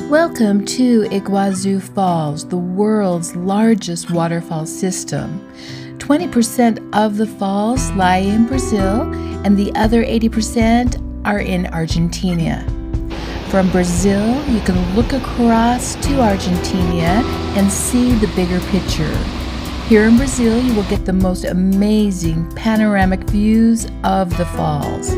Welcome to Iguazu Falls, the world's largest waterfall system. 20% of the falls lie in Brazil, and the other 80% are in Argentina. From Brazil, you can look across to Argentina and see the bigger picture. Here in Brazil, you will get the most amazing panoramic views of the falls.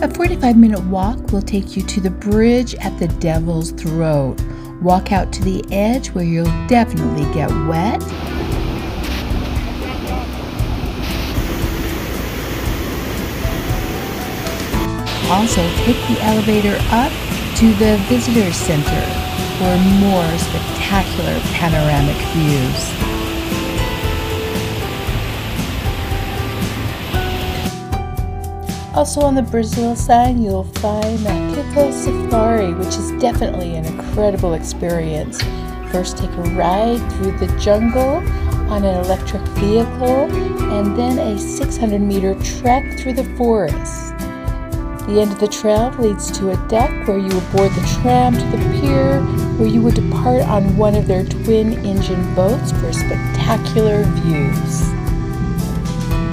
A 45-minute walk will take you to the bridge at the Devil's Throat. Walk out to the edge where you'll definitely get wet. Also, take the elevator up to the visitor center for more spectacular panoramic views. Also on the Brazil side, you'll find Macuco Safari, which is definitely an incredible experience. First, take a ride through the jungle on an electric vehicle, and then a 600-meter trek through the forest. The end of the trail leads to a deck where you will board the tram to the pier, where you will depart on one of their twin-engine boats for spectacular views.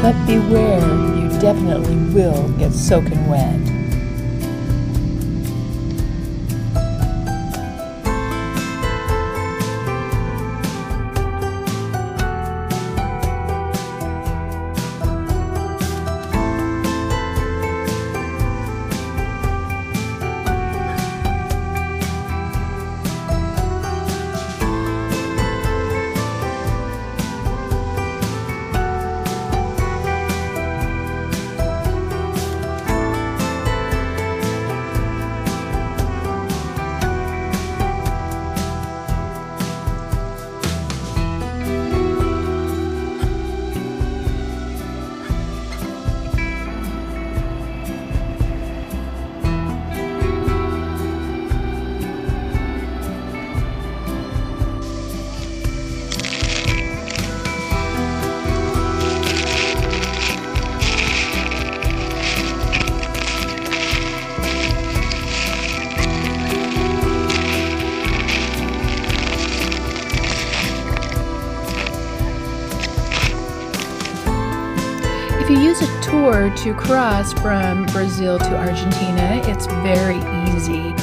But beware, you definitely will get soaking wet. If you use a tour to cross from Brazil to Argentina, it's very easy.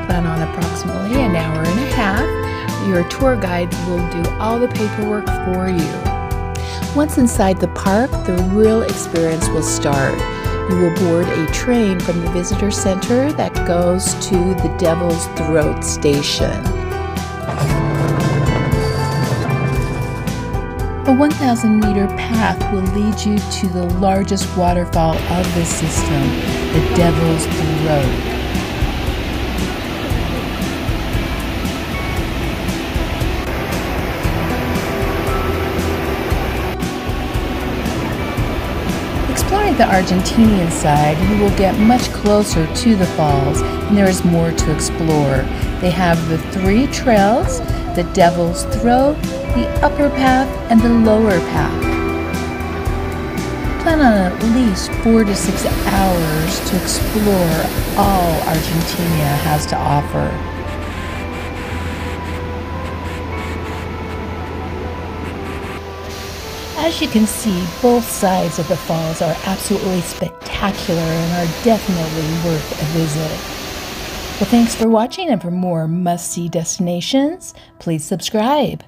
Plan on approximately an hour and a half. Your tour guide will do all the paperwork for you. Once inside the park, the real experience will start. You will board a train from the visitor center that goes to the Devil's Throat station. A 1,000-meter path will lead you to the largest waterfall of the system, the Devil's Throat. Exploring the Argentinian side, you will get much closer to the falls, and there is more to explore. They have the three trails, the Devil's Throat, the upper path, and the lower path. Plan on at least 4 to 6 hours to explore all Argentina has to offer. As you can see, both sides of the falls are absolutely spectacular and are definitely worth a visit. Well, thanks for watching, and for more must-see destinations, please subscribe.